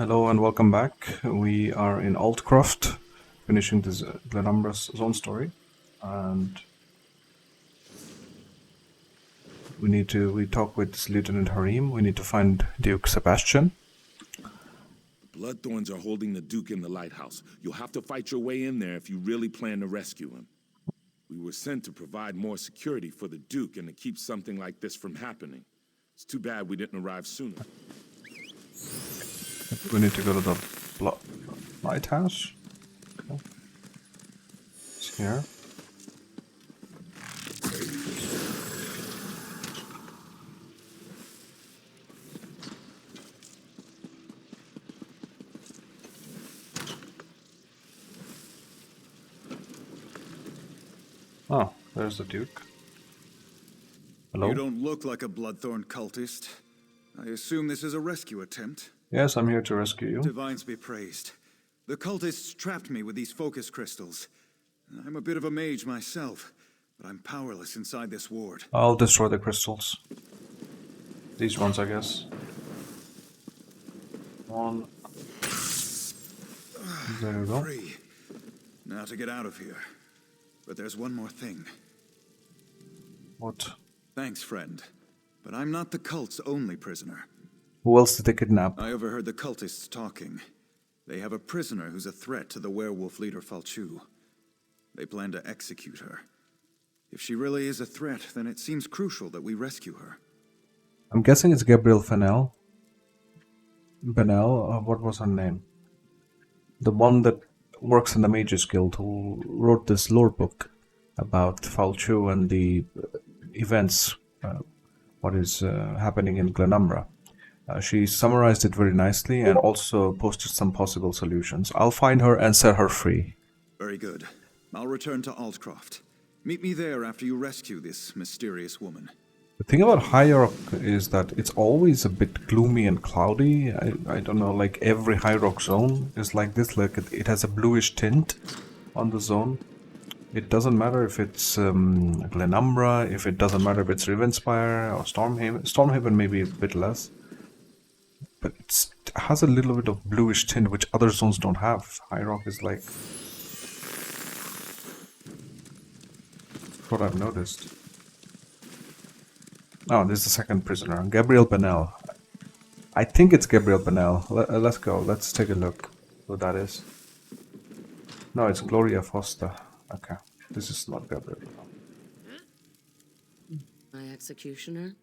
Hello and welcome back. We are in Altcroft, finishing this Glenumbra's zone story, and we talk with this Lieutenant Harim. We need to find Duke Sebastian. Bloodthorns are holding the Duke in the lighthouse. You'll have to fight your way in there if you really plan to rescue him. We were sent to provide more security for the Duke and to keep something like this from happening. It's too bad we didn't arrive sooner. We need to go to the lighthouse. Okay. It's here. Oh, there's the Duke. Hello? You don't look like a Bloodthorn cultist. I assume this is a rescue attempt. Yes, I'm here to rescue you. Divines be praised. The cultists trapped me with these focus crystals. I'm a bit of a mage myself, but I'm powerless inside this ward. I'll destroy the crystals. These ones, I guess. One. There you go. Free. Now to get out of here. But there's one more thing. What? Thanks, friend. But I'm not the cult's only prisoner. Who else did they kidnap? I overheard the cultists talking. They have a prisoner who's a threat to the werewolf leader Falchu. They plan to execute her. If she really is a threat, then it seems crucial that we rescue her. I'm guessing it's Gabrielle Fennell. Benel, what was her name? The one that works in the Mages Guild, who wrote this lore book about Falchu and the events, what is happening in Glenumbra. She summarized it very nicely and also posted some possible solutions. I'll find her and set her free. Very good. I'll return to Altcroft. Meet me there after you rescue this mysterious woman. The thing about High Rock is that it's always a bit gloomy and cloudy. I don't know, like every High Rock zone is like this. Like it has a bluish tint on the zone. It doesn't matter if it's Glenumbra, if it doesn't matter if it's Rivenspire or Stormhaven. Stormhaven maybe a bit less. But it has a little bit of bluish tint, which other zones don't have. High Rock is like... what I've noticed. Oh, this is the second prisoner, Gabrielle Benel. I think it's Gabrielle Benel. Let's go. Let's take a look who that is. No, it's Gloria Foster. Okay, this is not Gabrielle Benel. My executioner?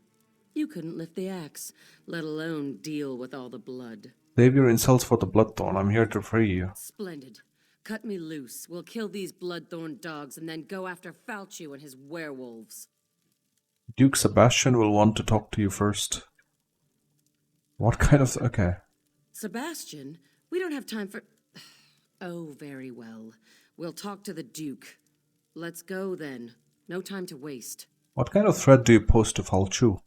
You couldn't lift the axe, let alone deal with all the blood. Save your insults for the Bloodthorn. I'm here to free you. Splendid. Cut me loose. We'll kill these Bloodthorn dogs and then go after Falchu and his werewolves. Duke Sebastian will want to talk to you first. What kind of... okay. Sebastian? We don't have time for... Oh, very well. We'll talk to the Duke. Let's go, then. No time to waste. What kind of threat do you pose to Falchu?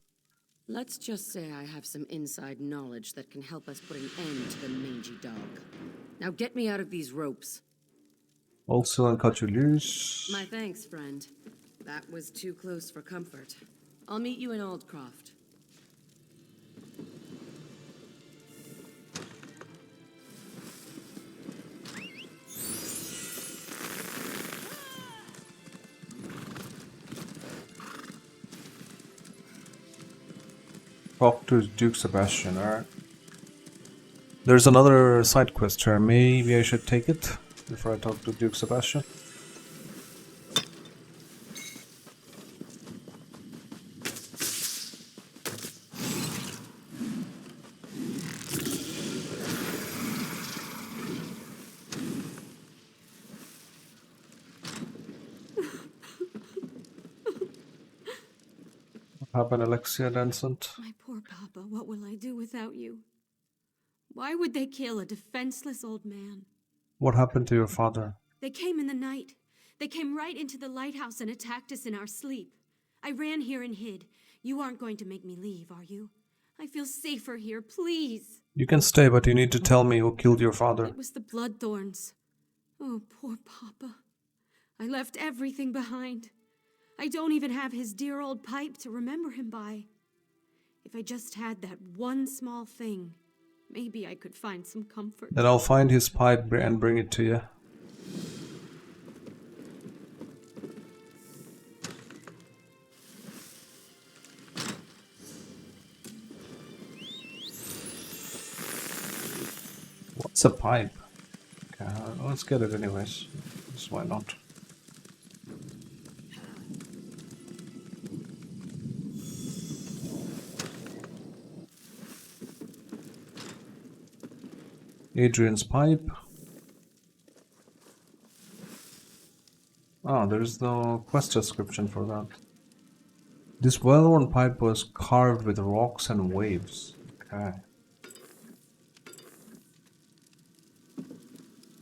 Let's just say I have some inside knowledge that can help us put an end to the mangy dog. Now get me out of these ropes. Also, I'll cut you loose. My thanks, friend. That was too close for comfort. I'll meet you in Aldcroft. Talk to Duke Sebastian, alright. There's another side quest here. Maybe I should take it before I talk to Duke Sebastian. What happened, Alexia Dansant? My poor papa, what will I do without you? Why would they kill a defenseless old man? What happened to your father? They came in the night. They came right into the lighthouse and attacked us in our sleep. I ran here and hid. You aren't going to make me leave, are you? I feel safer here, please. You can stay, but you need to tell me who killed your father. It was the Bloodthorns. Oh, poor papa. I left everything behind. I don't even have his dear old pipe to remember him by. If I just had that one small thing, Maybe I could find some comfort. Then I'll find his pipe and bring it to you. What's a pipe? Okay, let's get it anyways. Just why not? Adrian's pipe. Oh, there's no quest description for that. This well-worn pipe was carved with rocks and waves. Okay.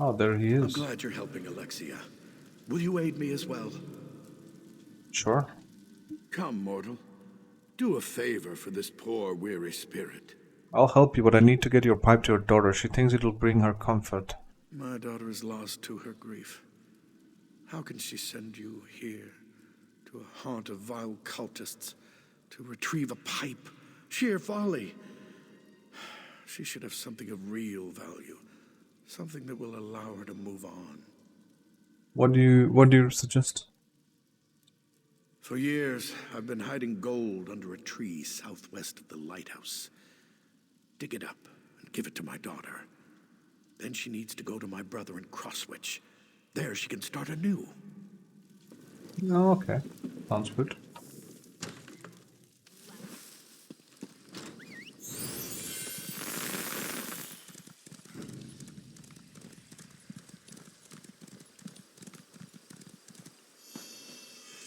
Oh, there he I'm is. glad you're helping, Alexia. Will you aid me as well? Sure. Come, mortal. Do a favor for this poor, weary spirit. I'll help you, but I need to get your pipe to your daughter. She thinks it'll bring her comfort. My daughter is lost to her grief. How can she send you here, to a haunt of vile cultists, to retrieve a pipe? Sheer folly. She should have something of real value, something that will allow her to move on. What do you suggest? For years, I've been hiding gold under a tree southwest of the lighthouse. Dig it up and give it to my daughter. Then she needs to go to my brother in Crosswich. There she can start anew. Oh, okay. Sounds good.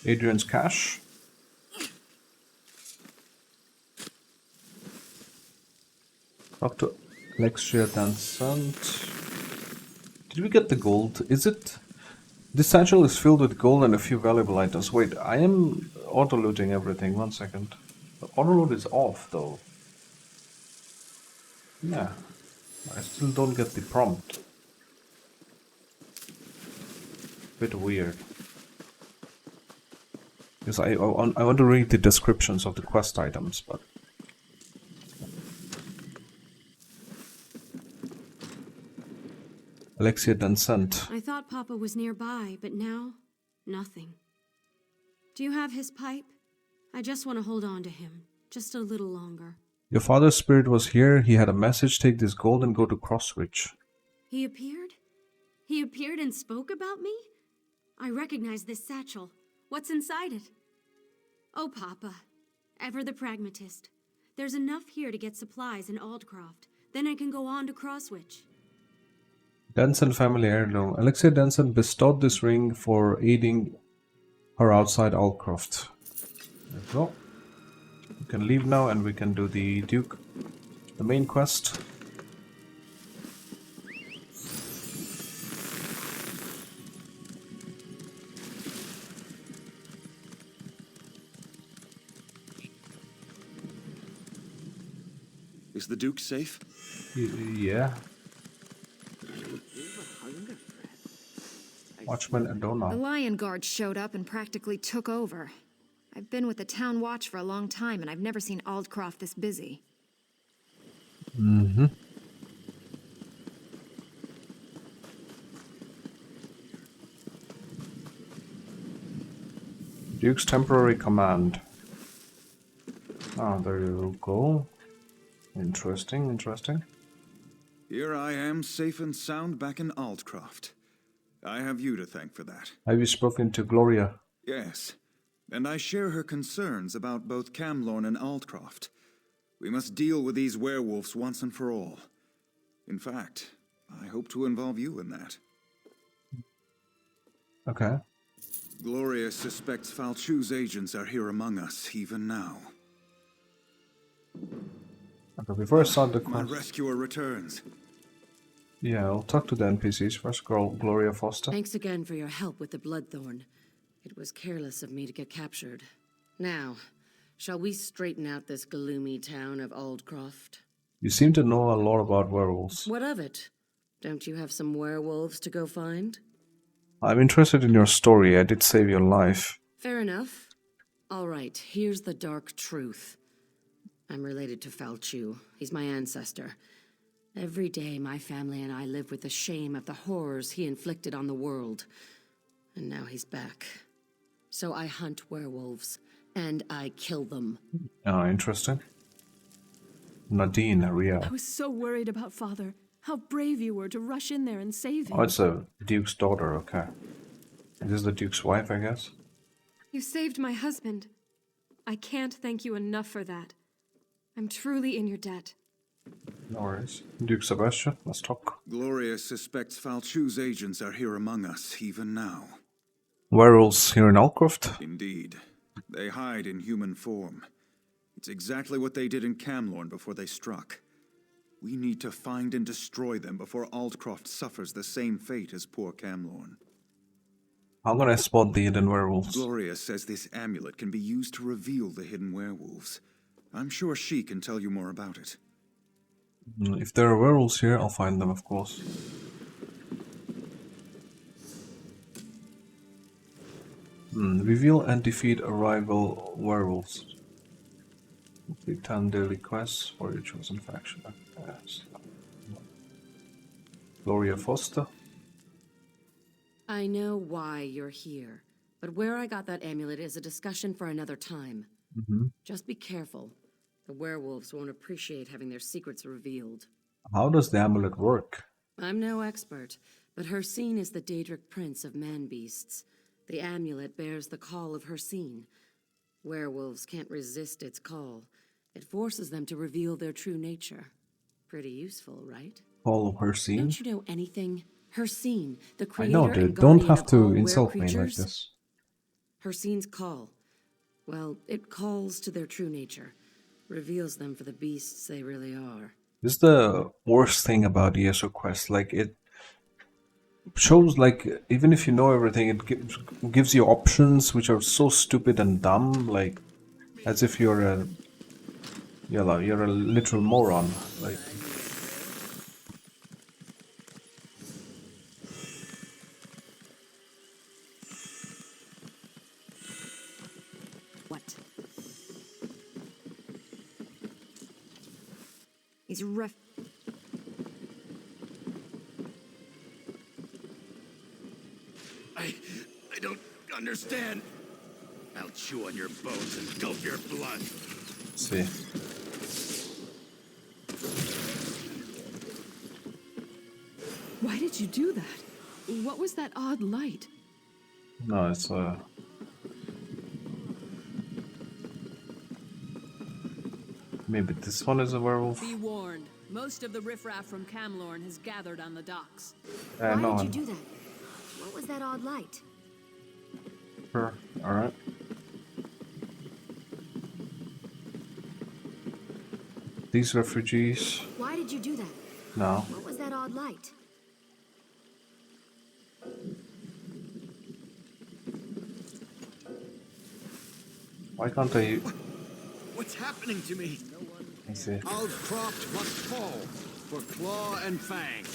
Adrian's cache. Talk to Alexia Dansant. Did we get the gold? Is it... This satchel is filled with gold and a few valuable items. Wait, I am auto-looting everything. 1 second. The auto-loot is off, though. Yeah. I still don't get the prompt. Bit weird. Because I want to read the descriptions of the quest items, but... Alexia Dansant. I thought Papa was nearby, but now, nothing. Do you have his pipe? I just want to hold on to him, just a little longer. Your father's spirit was here. He had a message. Take this gold and go to Crosswich. He appeared? He appeared and spoke about me? I recognize this satchel. What's inside it? Oh, Papa. Ever the pragmatist. There's enough here to get supplies in Aldcroft. Then I can go on to Crosswich. Danson family heirloom. Alexia Danson bestowed this ring for aiding her outside Aldcroft. There we go. We can leave now and we can do the Duke. The main quest. Is the Duke safe? Yeah. Watchman The Adona. Lion Guard showed up and practically took over. I've been with the town watch for a long time, and I've never seen Aldcroft this busy. Mm-hmm. Duke's temporary command. Ah, there you go. Interesting, interesting. Here I am, safe and sound back in Aldcroft. I have you to thank for that. Have you spoken to Gloria? Yes, and I share her concerns about both Camlorn and Aldcroft. We must deal with these werewolves once and for all. In fact, I hope to involve you in that. Okay. Gloria suspects Falchu's agents are here among us, even now. Okay, before I start the My quest... rescuer returns. Yeah, I'll talk to the NPCs first. Gloria Foster. Thanks again for your help with the Bloodthorn. It was careless of me to get captured. Now, shall we straighten out this gloomy town of Aldcroft? You seem to know a lot about werewolves. What of it? Don't you have some werewolves to go find? I'm interested in your story. I did save your life. Fair enough. All right, here's the dark truth. I'm related to Falchu. He's my ancestor. Every day, my family and I live with the shame of the horrors he inflicted on the world. And now he's back. So I hunt werewolves, and I kill them. Oh, interesting. Nadine, Rio. I was so worried about Father. How brave you were to rush in there and save him. Oh, it's a Duke's daughter, okay. This is the Duke's wife, I guess. You saved my husband. I can't thank you enough for that. I'm truly in your debt. No worries. Duke Sebastian, let's talk. Gloria suspects Falchu's agents are here among us, even now. Werewolves here in Alcroft? Indeed. They hide in human form. It's exactly what they did in Camlorn before they struck. We need to find and destroy them before Aldcroft suffers the same fate as poor Camlorn. How can I spot the hidden werewolves? Gloria says this amulet can be used to reveal the hidden werewolves. I'm sure she can tell you more about it. If there are werewolves here, I'll find them, of course. Reveal and defeat a rival werewolves. Complete 10 daily quests for your chosen faction. Yes. Gloria Foster. I know why you're here, but where I got that amulet is a discussion for another time. Just be careful. The werewolves won't appreciate having their secrets revealed. How does the amulet work? I'm no expert, but Hercene is the Daedric prince of man-beasts. The amulet bears the call of Hercene. Werewolves can't resist its call. It forces them to reveal their true nature. Pretty useful, right? Call of Hercene? Don't you know anything? Hercene, the I creator know, and dude. guardian Don't have of to all insult me like were-creatures? this. Hercene's call. Well, it calls to their true nature. Reveals them for the beasts they really are. This is the worst thing about the ESO quest. Like, it shows, like, even if you know everything, it gives you options which are so stupid and dumb, like, as if you're a literal moron. Like, What? These ref... I don't understand. I'll chew on your bones and gulp your blood. let's see. Why did you do that? What was that odd light? No, it's maybe this one is a werewolf. Be warned. Most of the riffraff from Camlorn has gathered on the docks. Why No, did you do that? What was that odd light? sure. Alright. These refugees. Why did you do that? No. What was that odd light? Why can't I? What's happening to me? I see. Aldcroft must fall for Claw and Fang.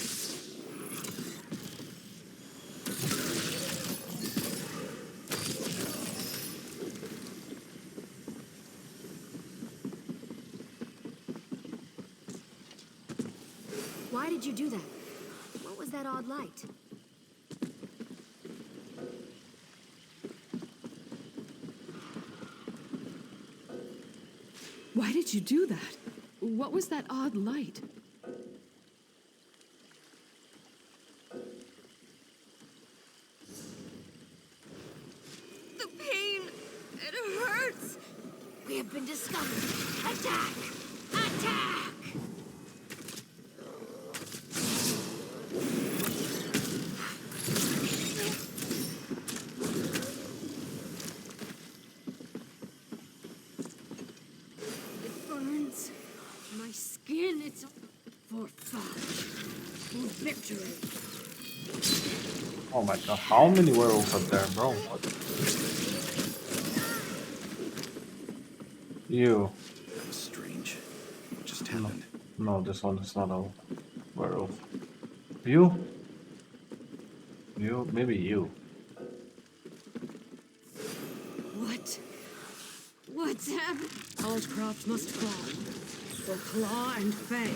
Why did you do that? What was that odd light? Why did you do that? What was that odd light? The pain! It hurts! We have been discovered! Attack! Attack! It burns. My skin, it's for fun. For victory. Oh my god, how many werewolves are there, bro? What? You. That was strange. What just happened? No, this one is not a werewolf. You? You? Maybe you. What? What's happened? Aldcroft must fall for Claw and Fang.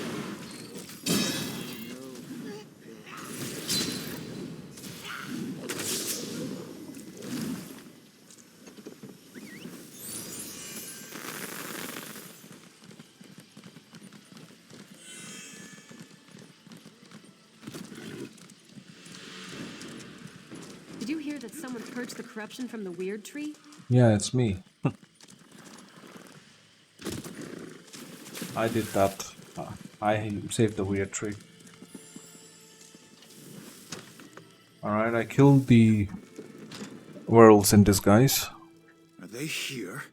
someone purge the corruption from the weird tree? Yeah, it's me. I did that. I saved the weird tree. Alright, I killed the werewolves in disguise. Are they here?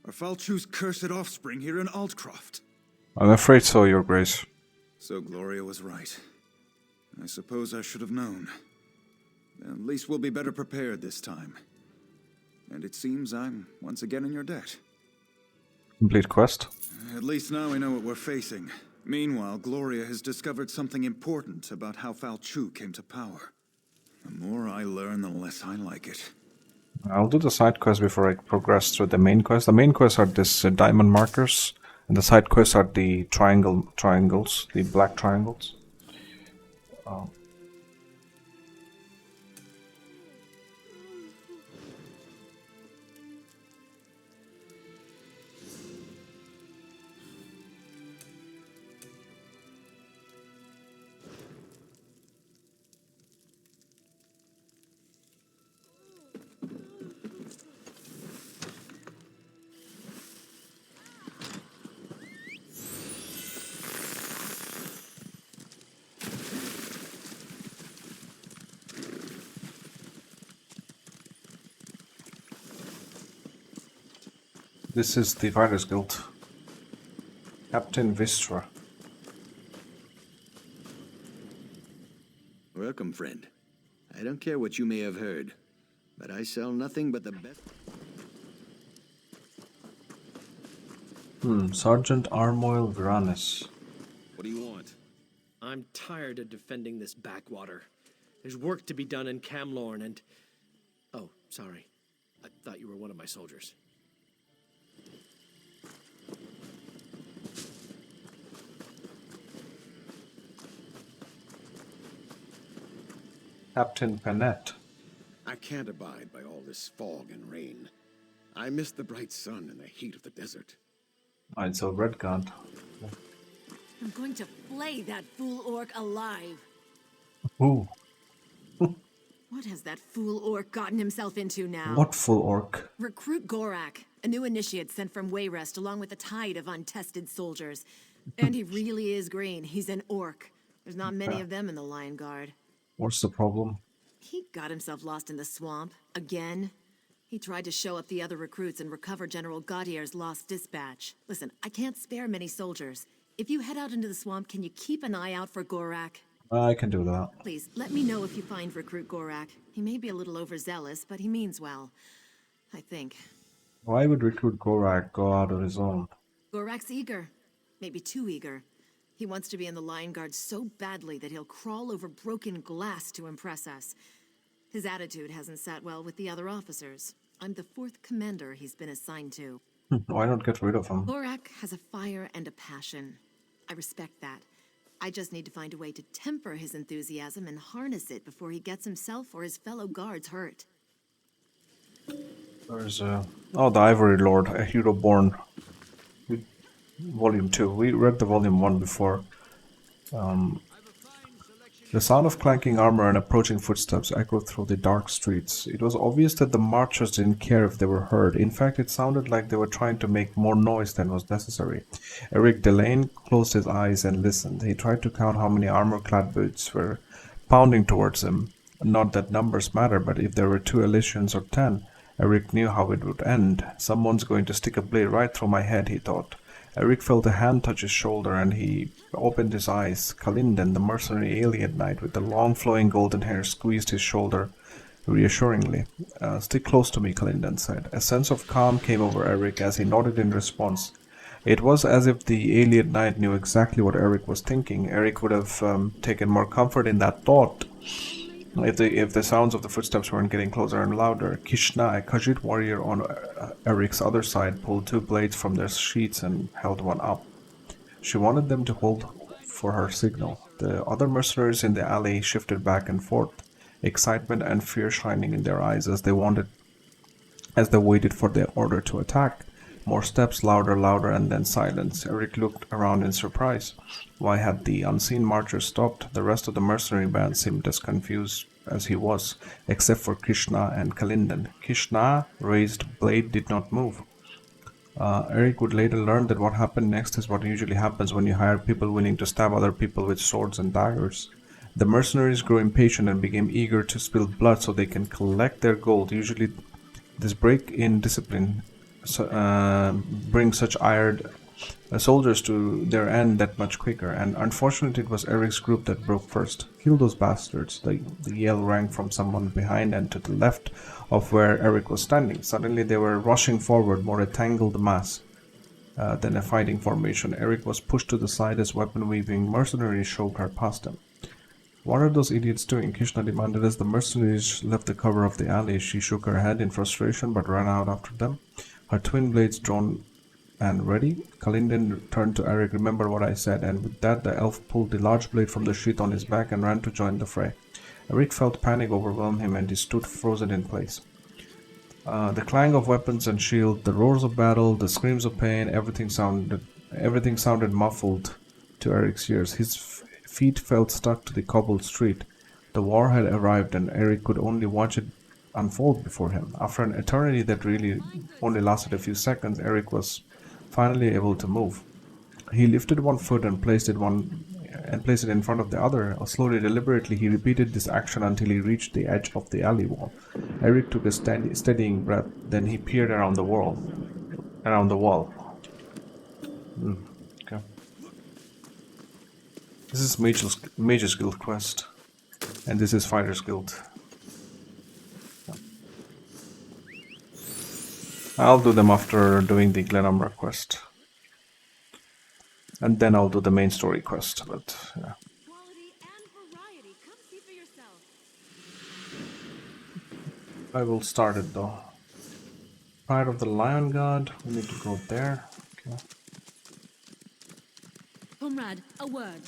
Are Falchu's cursed offspring here in Aldcroft? I'm afraid so, Your Grace. So Gloria was right. I suppose I should have known. At least we'll be better prepared this time. And it seems I'm once again in your debt. Complete quest. At least now we know what we're facing. Meanwhile, Gloria has discovered something important about how Falchu came to power. The more I learn, the less I like it. I'll do the side quest before I progress through the main quest. The main quests are this diamond markers, and the side quests are the triangles, the black triangles. This is the Fighters Guild. Captain Vistra. Welcome, friend. I don't care what you may have heard, but I sell nothing but the best. Sergeant Armoil Viranis. What do you want? I'm tired of defending this backwater. There's work to be done in Camlorn and... Oh, sorry. I thought you were one of my soldiers. Captain Panette. I can't abide by all this fog and rain. I miss the bright sun and the heat of the desert. It's a Redguard. I'm going to flay that fool orc alive. Ooh. What has that fool orc gotten himself into now? What full orc? Recruit Gorak, a new initiate sent from Wayrest along with a tide of untested soldiers. And he really is green. He's an orc. There's not many of them in the Lion Guard. What's the problem? He got himself lost in the swamp. Again. He tried to show up the other recruits and recover General Gaudier's lost dispatch. Listen, I can't spare many soldiers. If you head out into the swamp, can you keep an eye out for Gorak? I can do that. Please, let me know if you find Recruit Gorak. He may be a little overzealous, but he means well. I think. Why would Recruit Gorak go out on his own? Gorak's eager. Maybe too eager. He wants to be in the Lion Guard so badly that he'll crawl over broken glass to impress us. His attitude hasn't sat well with the other officers. I'm the 4th commander he's been assigned to. Why not get rid of him? Gorak has a fire and a passion. I respect that. I just need to find a way to temper his enthusiasm and harness it before he gets himself or his fellow guards hurt. There's the Ivory Lord, a hero born. Volume 2. We read the Volume 1 before. The sound of clanking armor and approaching footsteps echoed through the dark streets. It was obvious that the marchers didn't care if they were heard. In fact, it sounded like they were trying to make more noise than was necessary. Eric Delane closed his eyes and listened. He tried to count how many armor-clad boots were pounding towards him. Not that numbers matter, but if there were 2 Elysians or 10, Eric knew how it would end. Someone's going to stick a blade right through my head, he thought. Eric felt a hand touch his shoulder and he opened his eyes. Kalindan, the mercenary alien knight with the long flowing golden hair, squeezed his shoulder reassuringly. Stick close to me, Kalindan said. A sense of calm came over Eric as he nodded in response. It was as if the alien knight knew exactly what Eric was thinking. Eric would have taken more comfort in that thought if the sounds of the footsteps weren't getting closer and louder. Kishna, a Khajiit warrior on Eric's other side, pulled 2 blades from their sheaths and held one up. She wanted them to hold for her signal. The other mercenaries in the alley shifted back and forth, excitement and fear shining in their eyes as they waited for the order to attack. More steps, louder, and then silence. Eric looked around in surprise. Why had the unseen marchers stopped? The rest of the mercenary band seemed as confused as he was, except for Krishna and Kalindan. Krishna's raised blade did not move. Eric would later learn that what happened next is what usually happens when you hire people willing to stab other people with swords and daggers. The mercenaries grew impatient and became eager to spill blood so they can collect their gold. Usually, this break in discipline brings such ired soldiers to their end that much quicker, and unfortunately it was Eric's group that broke first. Kill those bastards, the yell rang from someone behind and to the left of where Eric was standing. Suddenly they were rushing forward, more a tangled mass than a fighting formation. Eric was pushed to the side as weapon-weaving mercenaries shoved her past him. What are those idiots doing? Krishna demanded as the mercenaries left the cover of the alley. She shook her head in frustration but ran out after them, her twin blades drawn and ready. Kalindan turned to Eric. Remember what I said, and with that the elf pulled the large blade from the sheath on his back and ran to join the fray. Eric felt panic overwhelm him and he stood frozen in place. The clang of weapons and shield, the roars of battle, the screams of pain, everything sounded muffled to Eric's ears. His feet felt stuck to the cobbled street. The war had arrived and Eric could only watch it unfold before him. After an eternity that really only lasted a few seconds, Eric was finally able to move. He lifted one foot and placed it in front of the other. Slowly, deliberately, he repeated this action until he reached the edge of the alley wall. Eric took a steadying breath. Then he peered around the wall. Okay. This is Mage's Guild quest, and this is Fighter's Guild. I'll do them after doing the Glenumbra quest. And then I'll do the main story quest, but yeah. I will start it though. Pride of the Lion God, we need to go there. Okay. Comrade, a word.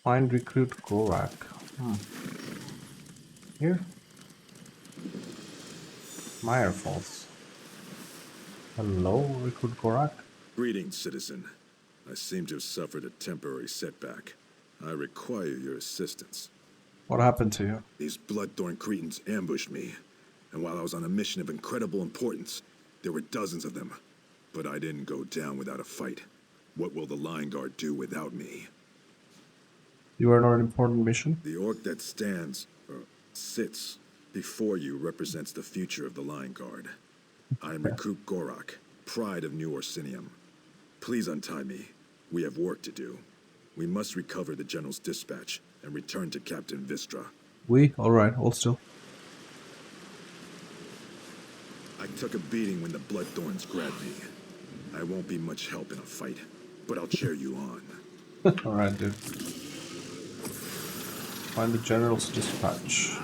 Find recruit Gorak. Here? Meyer Falls. Hello, recruit Gorak. Greetings, citizen. I seem to have suffered a temporary setback. I require your assistance. What happened to you? These Bloodthorn Cretans ambushed me, and while I was on a mission of incredible importance, there were dozens of them. But I didn't go down without a fight. What will the Lion Guard do without me? You are on an important mission? The orc that sits before you represents the future of the Lion Guard. I am Recruit Gorak, pride of New Orsinium. Please untie me. We have work to do. We must recover the General's dispatch and return to Captain Vistra. Alright, hold still. I took a beating when the Bloodthorns grabbed me. I won't be much help in a fight, but I'll cheer you on. Alright, dude. Find the General's dispatch.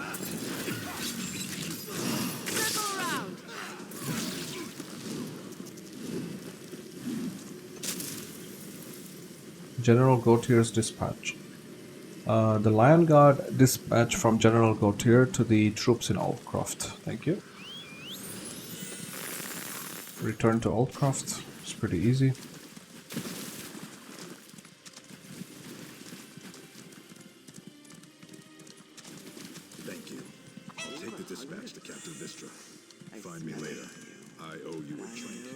General Gautier's dispatch. The Lion Guard dispatch from General Gautier to the troops in Aldcroft. Thank you. Return to Aldcroft. It's pretty easy. Thank you. I'll take the dispatch to Captain Vistra. Find me later. I owe you a drink.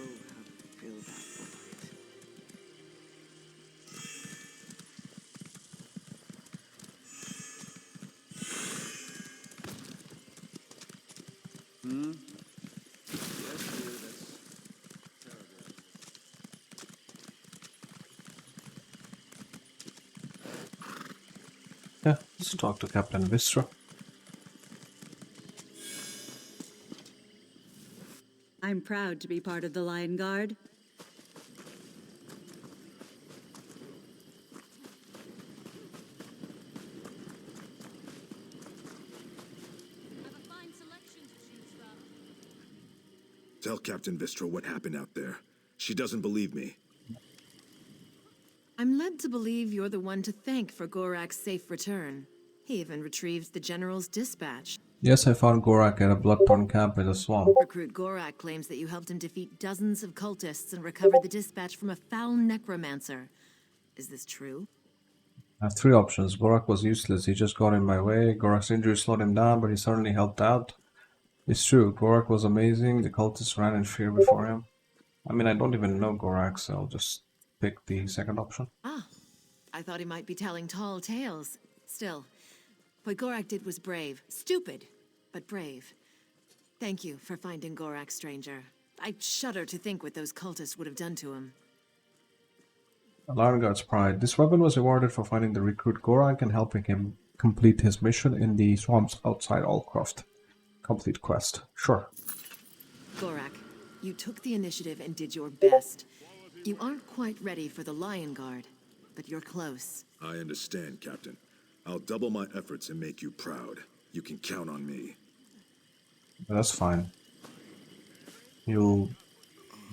Yeah, let's talk to Captain Vistra. I'm proud to be part of the Lion Guard. Tell Captain Vistra what happened out there. She doesn't believe me. I'm led to believe you're the one to thank for Gorak's safe return. He even retrieved the general's dispatch. Yes, I found Gorak at a blood-torn camp in the swamp. Recruit Gorak claims that you helped him defeat dozens of cultists and recovered the dispatch from a foul necromancer. Is this true? I have three options. Gorak was useless, he just got in my way. Gorak's injury slowed him down, but he certainly helped out. It's true, Gorak was amazing, the cultists ran in fear before him. I mean, I don't even know Gorak, so I'll just pick the second option. Ah, I thought he might be telling tall tales. Still, what Gorak did was brave. Stupid, but brave. Thank you for finding Gorak, stranger. I shudder to think what those cultists would have done to him. Guard's Pride. This weapon was awarded for finding the recruit Gorak and helping him complete his mission in the swamps outside Allcroft. Complete quest. Sure. Gorak, you took the initiative and did your best. You aren't quite ready for the Lion Guard, but you're close. I understand, Captain. I'll double my efforts and make you proud. You can count on me. That's fine. You'll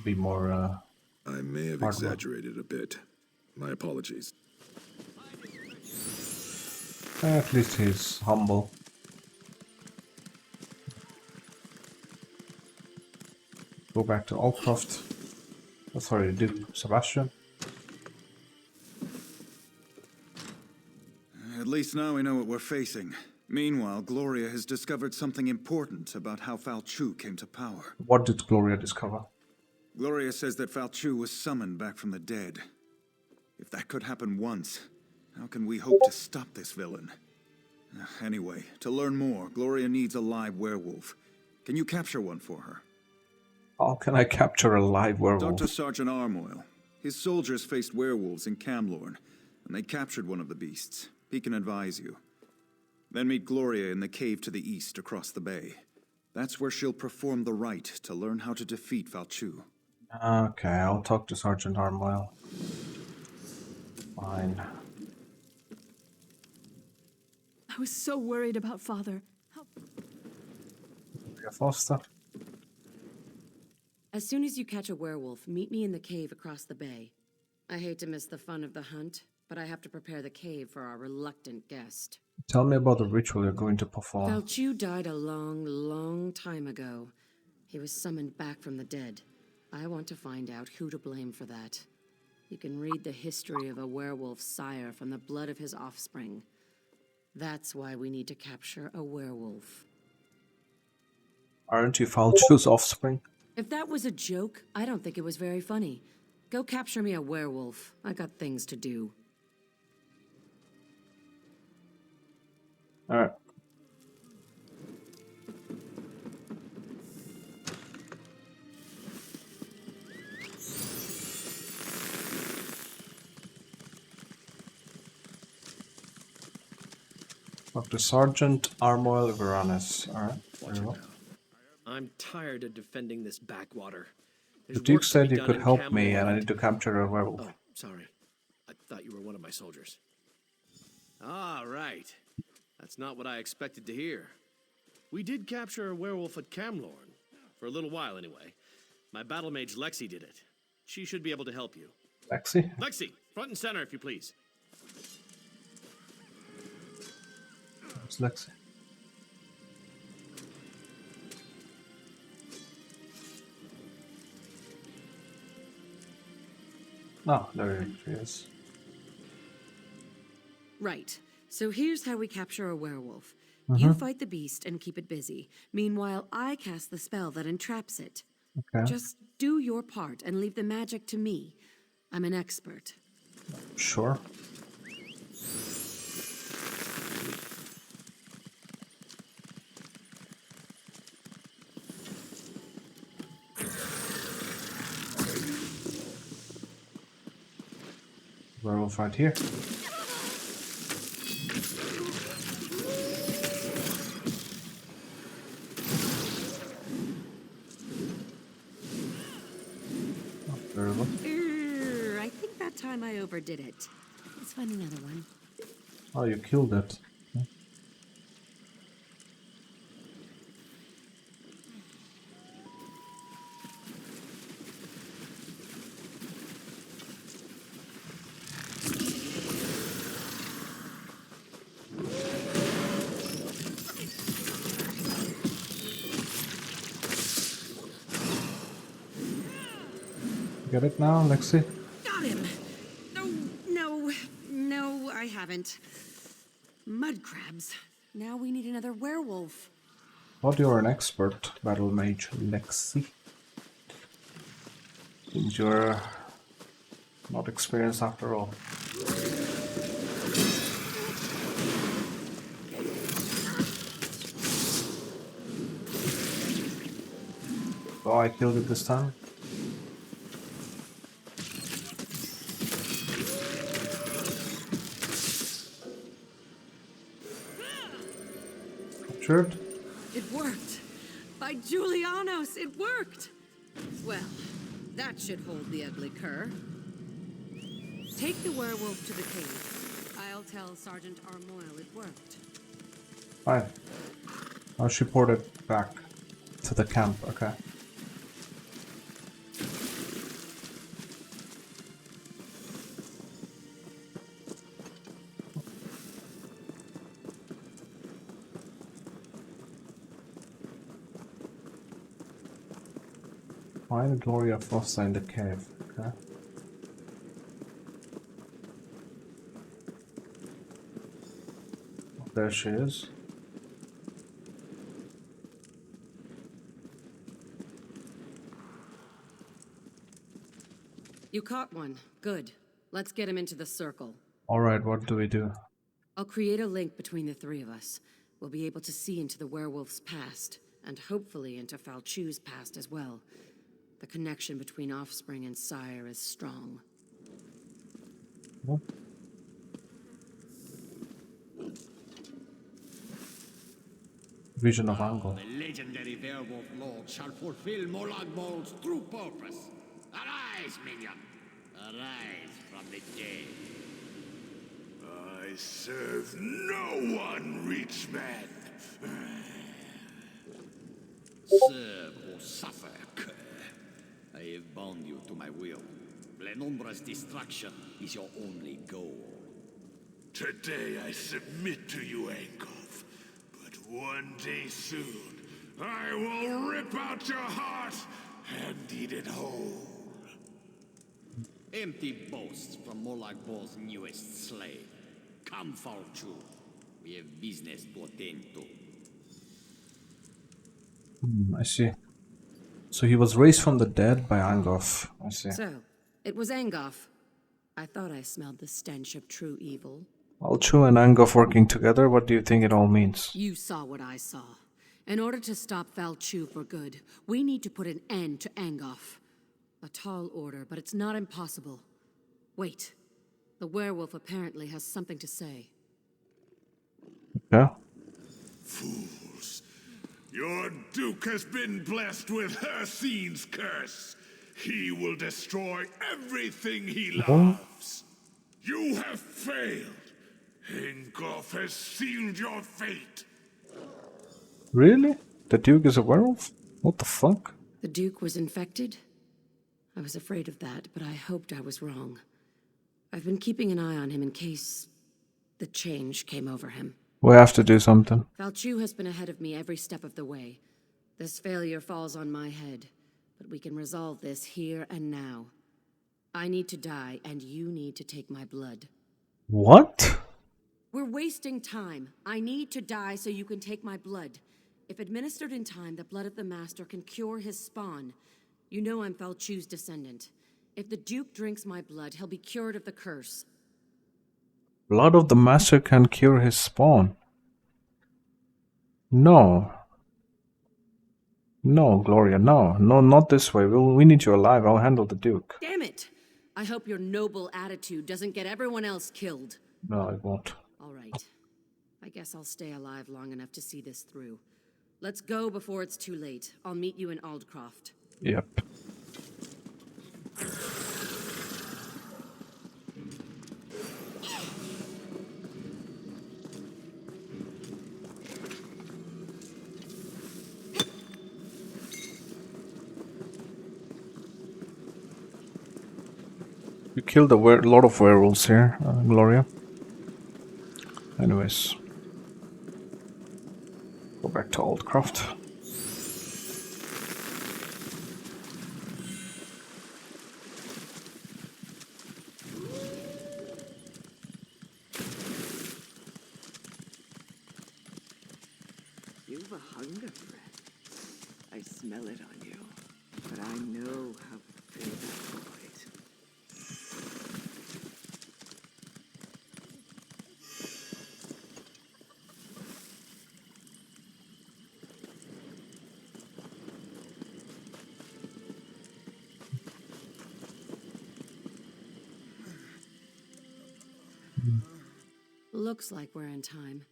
be more, I may have exaggerated a bit. My apologies. At least he's humble. Go back to Allcroft. Oh, sorry, Duke Sebastian. At least now we know what we're facing. Meanwhile, Gloria has discovered something important about how Falchu came to power. What did Gloria discover? Gloria says that Falchu was summoned back from the dead. If that could happen once, how can we hope to stop this villain? Anyway, to learn more, Gloria needs a live werewolf. Can you capture one for her? How can I capture a live werewolf? Dr. Sergeant Armoil. His soldiers faced werewolves in Camlorn, and they captured one of the beasts. He can advise you. Then meet Gloria in the cave to the east across the bay. That's where she'll perform the rite to learn how to defeat Falchu. Okay, I'll talk to Sergeant Armoil. Fine. I was so worried about Father. Foster. As soon as you catch a werewolf, meet me in the cave across the bay. I hate to miss the fun of the hunt, but I have to prepare the cave for our reluctant guest. Tell me about the ritual you're going to perform. Falchu died a long, long time ago. He was summoned back from the dead. I want to find out who to blame for that. You can read the history of a werewolf's sire from the blood of his offspring. That's why we need to capture a werewolf. Aren't you Falchu's offspring? If that was a joke, I don't think it was very funny. Go capture me a werewolf. I got things to do. Alright. Dr. Sergeant Armoil Veranis. Alright, very well. I'm tired of defending this backwater. The Duke said you could help me and I need to capture a werewolf. Oh, sorry. I thought you were one of my soldiers. Ah, right. That's not what I expected to hear. We did capture a werewolf at Camlorn. For a little while, anyway. My battle mage Lexi did it. She should be able to help you. Lexi? Lexi, front and center, if you please. Where's Lexi? Oh, there she is. Right. So here's how we capture a werewolf. You fight the beast and keep it busy. Meanwhile, I cast the spell that entraps it. Okay. Just do your part and leave the magic to me. I'm an expert. Sure. Werewolf right here. I think that time I overdid it. Let's find another one. Oh, you killed it. Get it now, Lexi? Got him! No, I haven't. Mud crabs. Now we need another werewolf. Thought you were an expert, battle mage Lexi. Seems you're not experienced after all. Oh, I killed it this time. Captured. It worked! By Julianos, it worked! Well, that should hold the ugly cur. Take the werewolf to the cave. I'll tell Sergeant Armoyle it worked. Fine. I'll report it back to the camp, okay. Find Gloria Foster in the cave, okay. There she is. You caught one. Good. Let's get him into the circle. Alright, what do we do? I'll create a link between the three of us. We'll be able to see into the werewolf's past, and hopefully into Falchu's past as well. The connection between offspring and sire is strong. Oh. Vision of Angle. The legendary werewolf lord shall fulfill Molag Bol's true purpose. Arise, minion! Arise from the dead. I serve no one, rich man. Serve or suffer, cur. I have bound you to my will. Glenumbra's destruction is your only goal. Today I submit to you, Angov. But one day soon, I will rip out your heart and eat it whole. Empty boasts from Molag Bol's newest slave. Come, Falchu. We have business to attend to. I see. So he was raised from the dead by Angov. I see. So, it was Angov. I thought I smelled the stench of true evil. Falchu and Angov working together, what do you think it all means? You saw what I saw. In order to stop Falchu for good, we need to put an end to Angov. A tall order, but it's not impossible. Wait. The werewolf apparently has something to say. Yeah? Fools. Your Duke has been blessed with Hircine's curse. He will destroy everything he loves. You have failed. Angov has sealed your fate. Really? The Duke is a werewolf? What the fuck? The Duke was infected? I was afraid of that, but I hoped I was wrong. I've been keeping an eye on him in case the change came over him. We have to do something. Falchu has been ahead of me every step of the way. This failure falls on my head, but we can resolve this here and now. I need to die, and you need to take my blood. What? We're wasting time. I need to die so you can take my blood. If administered in time, the blood of the Master can cure his spawn. You know I'm Falchu's descendant. If the Duke drinks my blood, he'll be cured of the curse. Blood of the Master can cure his spawn. No. No, Gloria, no. No, not this way. We need you alive. I'll handle the Duke. Damn it! I hope your noble attitude doesn't get everyone else killed. No, it won't. All right. I guess I'll stay alive long enough to see this through. Let's go before it's too late. I'll meet you in Aldcroft. Yep. You killed a lot of werewolves here, Gloria. Anyways. Go back to Aldcroft. You've a hunger, friend. I smell it on you, but I know how to fill that void. Looks like we're in time.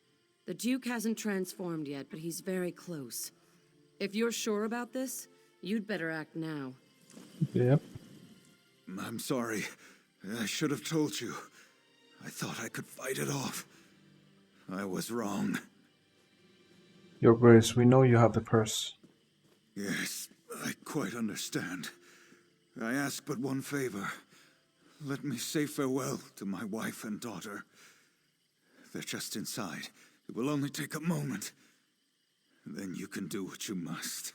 The Duke hasn't transformed yet, but he's very close. If you're sure about this, you'd better act now. Yep. I'm sorry. I should have told you. I thought I could fight it off. I was wrong. Your Grace, we know you have the curse. Yes, I quite understand. I ask but one favor. Let me say farewell to my wife and daughter. They're just inside. It will only take a moment. Then you can do what you must.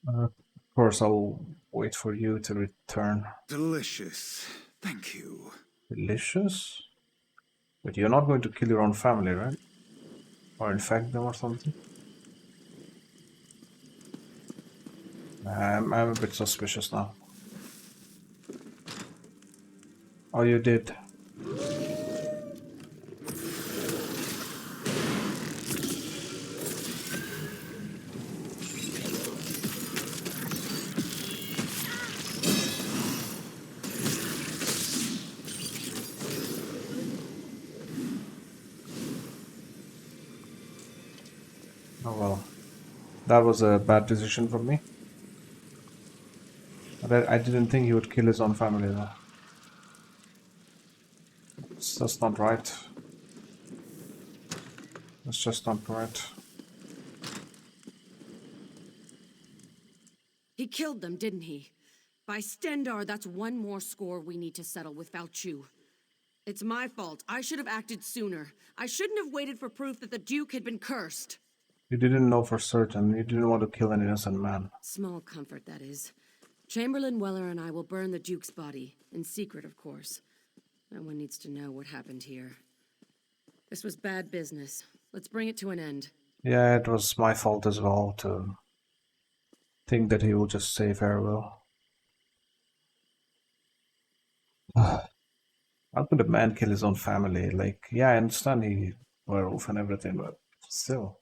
Of course, I'll wait for you to return. Delicious. Thank you. Delicious? But you're not going to kill your own family, right? Or infect them or something? I'm a bit suspicious now. Oh, you did. Oh well, that was a bad decision from me. But I didn't think he would kill his own family though. That's not right. That's just not right. He killed them, didn't he? By Stendar, that's one more score we need to settle with Valchu. It's my fault. I should have acted sooner. I shouldn't have waited for proof that the Duke had been cursed. You didn't know for certain. You didn't want to kill an innocent man. Small comfort, that is. Chamberlain Weller and I will burn the Duke's body. In secret, of course. No one needs to know what happened here. This was bad business. Let's bring it to an end. Yeah, it was my fault as well to think that he will just say farewell. How could a man kill his own family? Like, yeah, I understand he werewolf and everything, but still.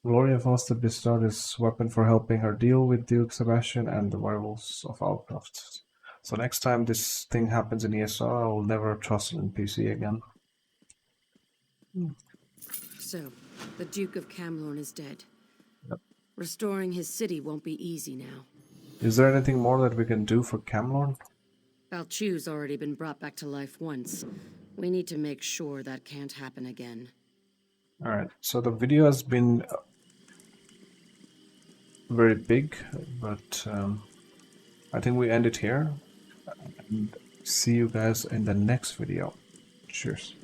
Gloria Foster bestowed his weapon for helping her deal with Duke Sebastian and the werewolves of Outcroft. So next time this thing happens in ESR, I will never trust an NPC again. So, the Duke of Camlorn is dead. Yep. Restoring his city won't be easy now. Is there anything more that we can do for Camlorn? Valchu's already been brought back to life once. We need to make sure that can't happen again. Alright, so the video has been very big, but I think we end it here. And see you guys in the next video. Cheers.